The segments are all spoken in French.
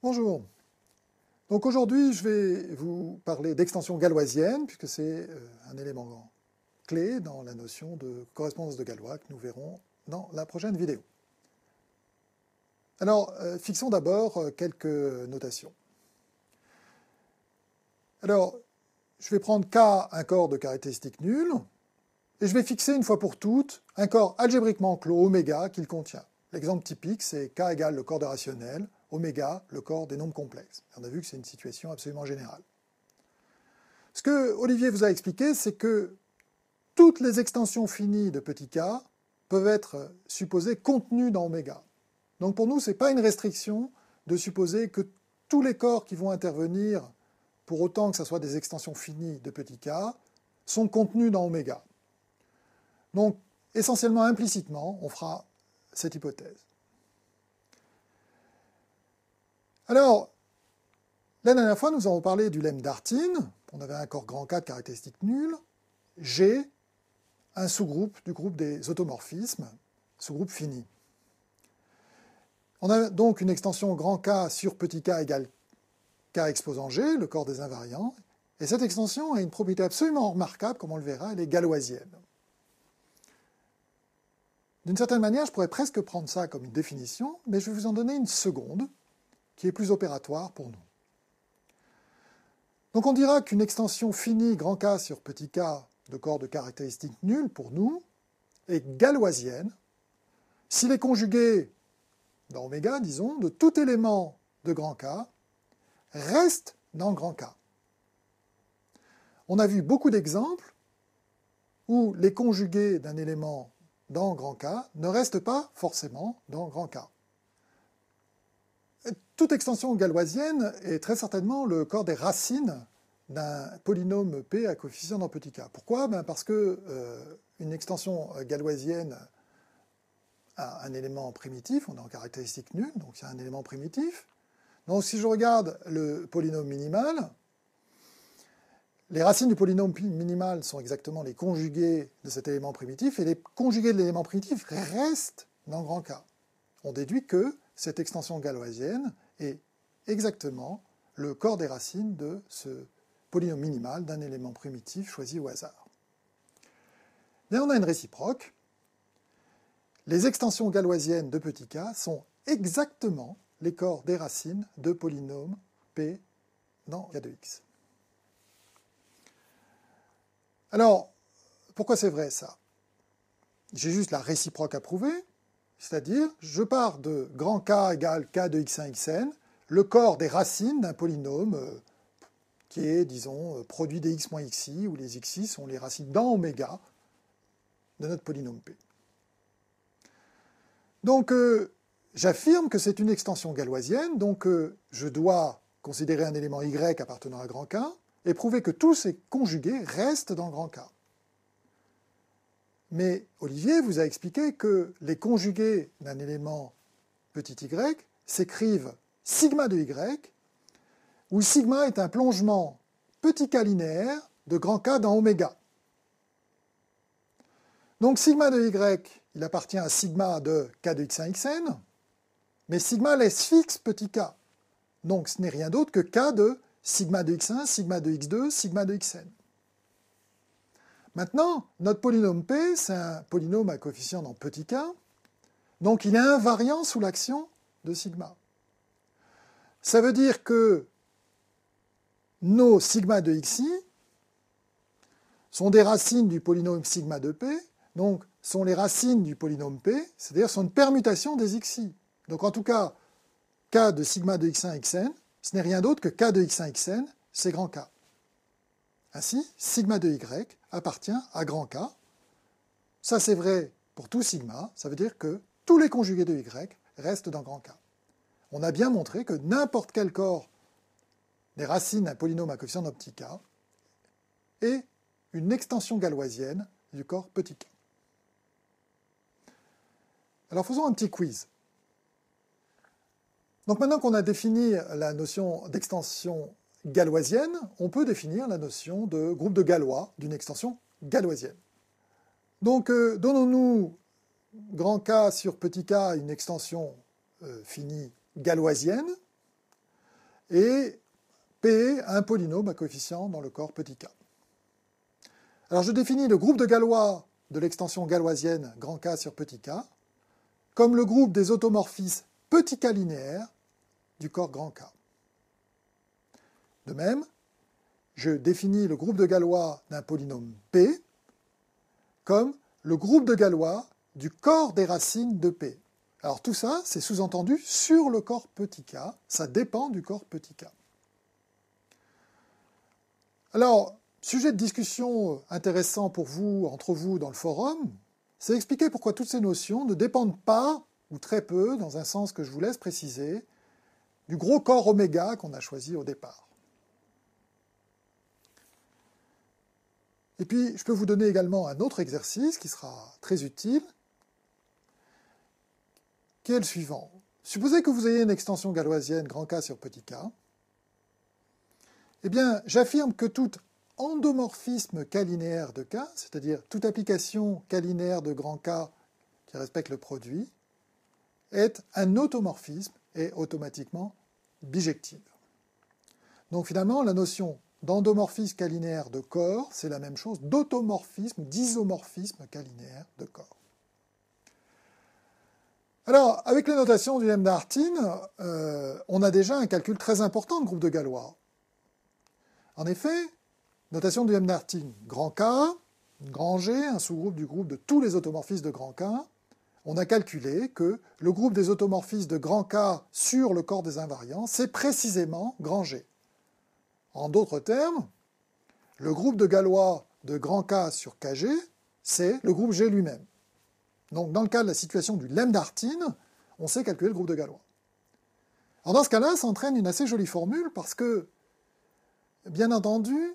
Bonjour. Donc aujourd'hui, je vais vous parler d'extension galoisienne, puisque c'est un élément clé dans la notion de correspondance de Galois que nous verrons dans la prochaine vidéo. Alors, fixons d'abord quelques notations. Alors, je vais prendre K, un corps de caractéristiques nulles, et je vais fixer une fois pour toutes un corps algébriquement clos, oméga, qu'il contient. L'exemple typique, c'est K égale le corps de rationnel, oméga, le corps des nombres complexes. On a vu que c'est une situation absolument générale. Ce que Olivier vous a expliqué, c'est que toutes les extensions finies de petit k peuvent être supposées contenues dans oméga. Donc pour nous, ce n'est pas une restriction de supposer que tous les corps qui vont intervenir, pour autant que ce soit des extensions finies de petit k, sont contenus dans oméga. Donc, essentiellement implicitement, on fera cette hypothèse. Alors, la dernière fois, nous avons parlé du lemme d'Artin. On avait un corps grand K de caractéristiques nulles. G, un sous-groupe du groupe des automorphismes, sous-groupe fini. On a donc une extension grand K sur petit k égale K exposant G, le corps des invariants. Et cette extension a une propriété absolument remarquable, comme on le verra, elle est galoisienne. D'une certaine manière, je pourrais presque prendre ça comme une définition, mais je vais vous en donner une seconde, qui est plus opératoire pour nous. Donc on dira qu'une extension finie grand K sur petit k de corps de caractéristiques nulles, pour nous, est galoisienne s'il est conjugué, dans oméga, disons, de tout élément de grand K reste dans grand K. On a vu beaucoup d'exemples où les conjugués d'un élément dans grand K ne restent pas forcément dans grand K. Toute extension galoisienne est très certainement le corps des racines d'un polynôme P à coefficient dans petit k. Pourquoi ? Parce que une extension galoisienne a un élément primitif, on est en caractéristique nulle, donc c'est un élément primitif. Donc si je regarde le polynôme minimal, les racines du polynôme minimal sont exactement les conjugués de cet élément primitif, et les conjugués de l'élément primitif restent dans grand K. On déduit que cette extension galoisienne est exactement le corps des racines de ce polynôme minimal d'un élément primitif choisi au hasard. Là, on a une réciproque. Les extensions galoisiennes de petit k sont exactement les corps des racines de polynômes P dans K de x. Alors, pourquoi c'est vrai ça? J'ai juste la réciproque à prouver, c'est-à-dire je pars de grand K égale K de x1 xn, le corps des racines d'un polynôme qui est, disons, produit des x moins xi, où les xi sont les racines dans oméga de notre polynôme P. Donc, j'affirme que c'est une extension galoisienne, donc je dois considérer un élément y appartenant à grand K, et prouver que tous ces conjugués restent dans grand K. Mais Olivier vous a expliqué que les conjugués d'un élément petit y s'écrivent sigma de y, où sigma est un plongement petit k linéaire de grand K dans oméga. Donc sigma de y, il appartient à sigma de k de x1 xn, mais sigma laisse fixe petit k. Donc ce n'est rien d'autre que k de sigma de x1, sigma de x2, sigma de xn. Maintenant, notre polynôme P, c'est un polynôme à coefficient dans petit k, donc il est invariant sous l'action de sigma. Ça veut dire que nos sigma de xi sont des racines du polynôme sigma de P, donc sont les racines du polynôme P, c'est-à-dire sont une permutation des xi. Donc en tout cas, k de sigma de x1 xn, ce n'est rien d'autre que k de x1 xn, c'est grand K. Ainsi, sigma de y appartient à grand K. Ça c'est vrai pour tout sigma, ça veut dire que tous les conjugués de y restent dans grand K. On a bien montré que n'importe quel corps des racines d'un polynôme à coefficient dans petit k est une extension galoisienne du corps petit k. Alors faisons un petit quiz. Donc maintenant qu'on a défini la notion d'extension galoisienne, on peut définir la notion de groupe de Galois d'une extension galoisienne. Donc donnons-nous grand K sur petit k une extension finie galoisienne. et P un polynôme à coefficient dans le corps petit k. Alors je définis le groupe de Galois de l'extension galoisienne grand K sur petit k comme le groupe des automorphismes petit k linéaires du corps grand K. De même, je définis le groupe de Galois d'un polynôme P comme le groupe de Galois du corps des racines de P. Alors tout ça, c'est sous-entendu sur le corps petit k, ça dépend du corps petit k. Alors, sujet de discussion intéressant pour vous, entre vous, dans le forum, c'est expliquer pourquoi toutes ces notions ne dépendent pas, ou très peu, dans un sens que je vous laisse préciser, du gros corps oméga qu'on a choisi au départ. Et puis, je peux vous donner également un autre exercice qui sera très utile, qui est le suivant. Supposez que vous ayez une extension galoisienne grand K sur petit k. Eh bien, j'affirme que tout endomorphisme K linéaire de K, c'est-à-dire toute application K linéaire de grand K qui respecte le produit, est un automorphisme et automatiquement bijective. Donc finalement, la notion d'endomorphisme K linéaire de corps, c'est la même chose d'automorphisme, d'isomorphisme K linéaire de corps. Alors, avec les notations du lemme d'Artin, on a déjà un calcul très important de groupe de Galois. En effet, notation du lemme d'Artin, grand K, grand G, un sous-groupe du groupe de tous les automorphismes de grand K, on a calculé que le groupe des automorphismes de grand K sur le corps des invariants, c'est précisément grand G. En d'autres termes, le groupe de Galois de grand K sur Kg, c'est le groupe G lui-même. Donc, dans le cas de la situation du lemme d'Artin, on sait calculer le groupe de Galois. Alors, dans ce cas-là, ça entraîne une assez jolie formule parce que, bien entendu,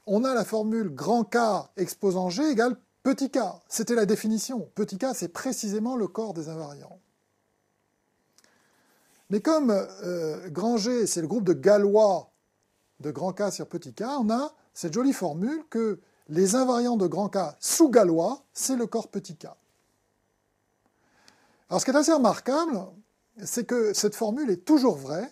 on a la formule grand K exposant G égale petit k. C'était la définition. Petit k, c'est précisément le corps des invariants. Mais comme grand G, c'est le groupe de Galois de grand K sur petit k, on a cette jolie formule que les invariants de grand K sous Galois, c'est le corps petit k. Alors ce qui est assez remarquable, c'est que cette formule est toujours vraie,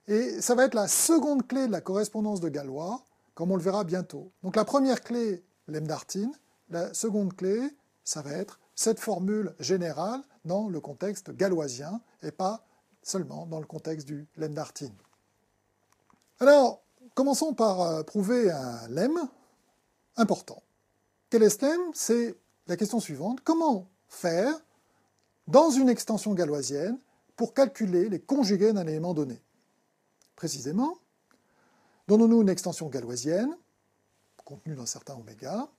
et ça va être la seconde clé de la correspondance de Galois, comme on le verra bientôt. Donc la première clé, lemme d'Artin, la seconde clé, ça va être cette formule générale dans le contexte galoisien, et pas seulement dans le contexte du lemme d'Artin. Alors, commençons par prouver un lemme important. Quel est ce lemme? C'est la question suivante. Comment faire dans une extension galoisienne pour calculer les conjugués d'un élément donné? Précisément, donnons-nous une extension galoisienne, contenue dans certains oméga.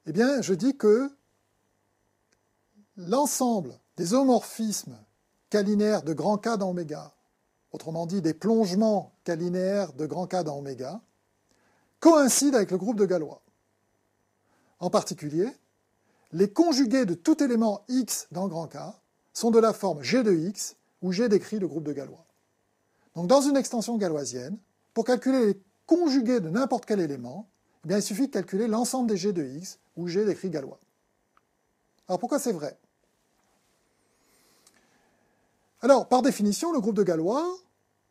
Eh bien, je dis que l'ensemble des homomorphismes K linéaires de grand K dans oméga, autrement dit des plongements K linéaires de grand K dans oméga, coïncident avec le groupe de Galois. En particulier, les conjugués de tout élément X dans grand K sont de la forme G de X, où G décrit le groupe de Galois. Donc dans une extension galoisienne, pour calculer les conjugués de n'importe quel élément, eh bien, il suffit de calculer l'ensemble des G de X, où G décrit Galois. Alors pourquoi c'est vrai? Alors, par définition, le groupe de Galois,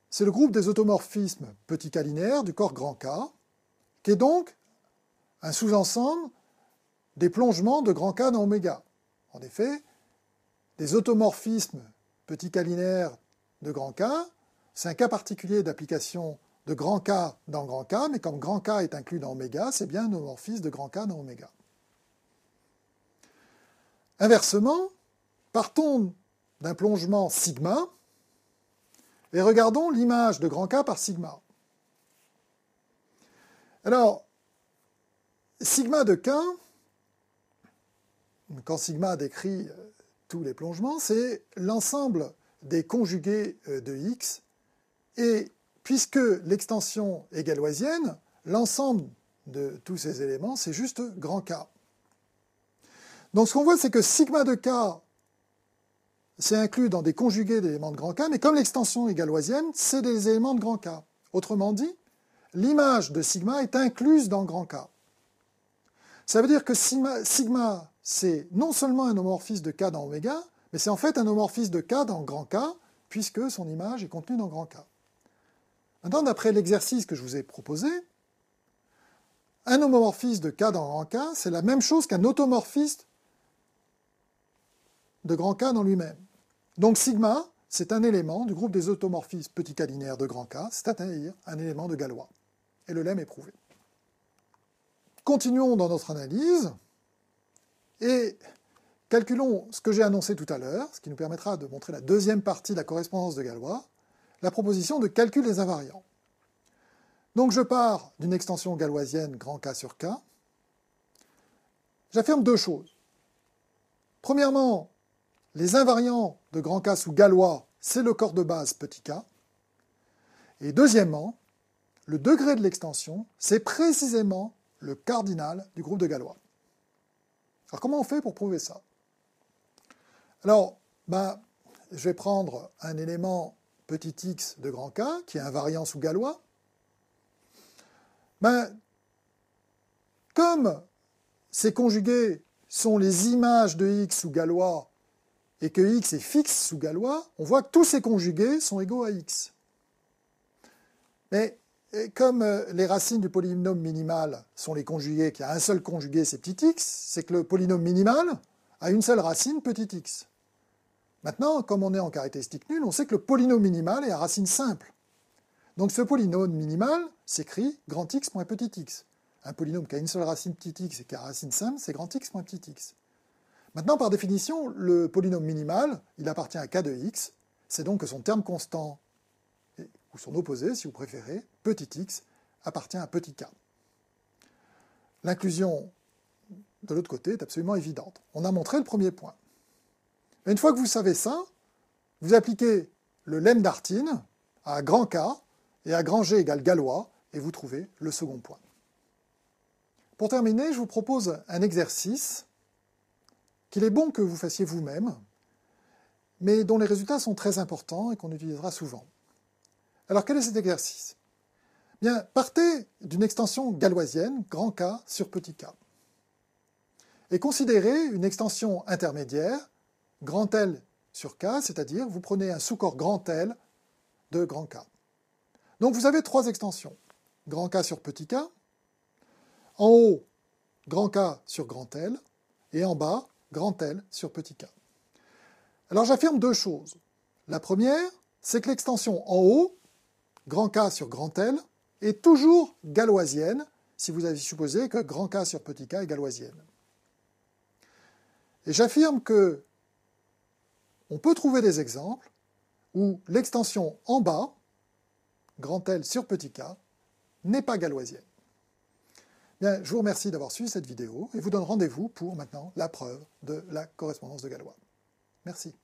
c'est le groupe des automorphismes petit k linéaires du corps grand K, qui est donc un sous-ensemble des plongements de grand K dans oméga. En effet, des automorphismes petit k linéaires de grand K, c'est un cas particulier d'application de grand K dans grand K, mais comme grand K est inclus dans oméga, c'est bien un homomorphisme de grand K dans oméga. Inversement, partons d'un plongement sigma et regardons l'image de grand K par sigma. Alors, sigma de K, quand sigma décrit tous les plongements, c'est l'ensemble des conjugués de X, et puisque l'extension est galoisienne, l'ensemble de tous ces éléments, c'est juste grand K. Donc ce qu'on voit, c'est que sigma de K, c'est inclus dans des conjugués d'éléments de grand K, mais comme l'extension est galoisienne, c'est des éléments de grand K. Autrement dit, l'image de sigma est incluse dans grand K. Ça veut dire que sigma, c'est non seulement un homomorphisme de K dans oméga, mais c'est en fait un homomorphisme de K dans grand K, puisque son image est contenue dans grand K. Maintenant, d'après l'exercice que je vous ai proposé, un homomorphisme de K dans grand K, c'est la même chose qu'un automorphisme de grand K dans lui-même. Donc sigma, c'est un élément du groupe des automorphismes petit k linéaires de grand K, c'est-à-dire un élément de Galois. Et le lemme est prouvé. Continuons dans notre analyse et calculons ce que j'ai annoncé tout à l'heure, ce qui nous permettra de montrer la deuxième partie de la correspondance de Galois, la proposition de calcul des invariants. Donc je pars d'une extension galoisienne grand K sur K. J'affirme deux choses. Premièrement, les invariants de grand K sous Galois, c'est le corps de base petit k. Et deuxièmement, le degré de l'extension, c'est précisément le cardinal du groupe de Galois. Alors comment on fait pour prouver ça? Alors, je vais prendre un élément petit x de grand K, qui est invariant sous Galois. Comme ces conjugués sont les images de x sous Galois, et que x est fixe sous Galois, on voit que tous ces conjugués sont égaux à x. Mais comme les racines du polynôme minimal sont les conjugués, qu'il y a un seul conjugué, c'est petit x, c'est que le polynôme minimal a une seule racine, petit x. Maintenant, comme on est en caractéristique nulle, on sait que le polynôme minimal est à racine simple. Donc ce polynôme minimal s'écrit grand x moins petit x. Un polynôme qui a une seule racine petit x et qui a racine simple, c'est grand x moins petit x. Maintenant, par définition, le polynôme minimal, il appartient à k de x, c'est donc que son terme constant, ou son opposé, si vous préférez, petit x, appartient à petit k. L'inclusion de l'autre côté est absolument évidente. On a montré le premier point. Mais une fois que vous savez ça, vous appliquez le lemme d'Artin à grand K et à grand G égale Galois, et vous trouvez le second point. Pour terminer, je vous propose un exercice qu'il est bon que vous fassiez vous-même, mais dont les résultats sont très importants et qu'on utilisera souvent. Alors quel est cet exercice? Bien, partez d'une extension galoisienne, grand K sur petit k, et considérez une extension intermédiaire, grand L sur K, c'est-à-dire vous prenez un sous-corps grand L de grand K. Donc vous avez trois extensions, grand K sur petit k, en haut, grand K sur grand L, et en bas, grand L sur petit k. Alors j'affirme deux choses. La première, c'est que l'extension en haut, grand K sur grand L, est toujours galoisienne, si vous avez supposé que grand K sur petit k est galoisienne. Et j'affirme que on peut trouver des exemples où l'extension en bas, grand L sur petit k, n'est pas galoisienne. Bien, je vous remercie d'avoir suivi cette vidéo et vous donne rendez-vous pour maintenant la preuve de la correspondance de Galois. Merci.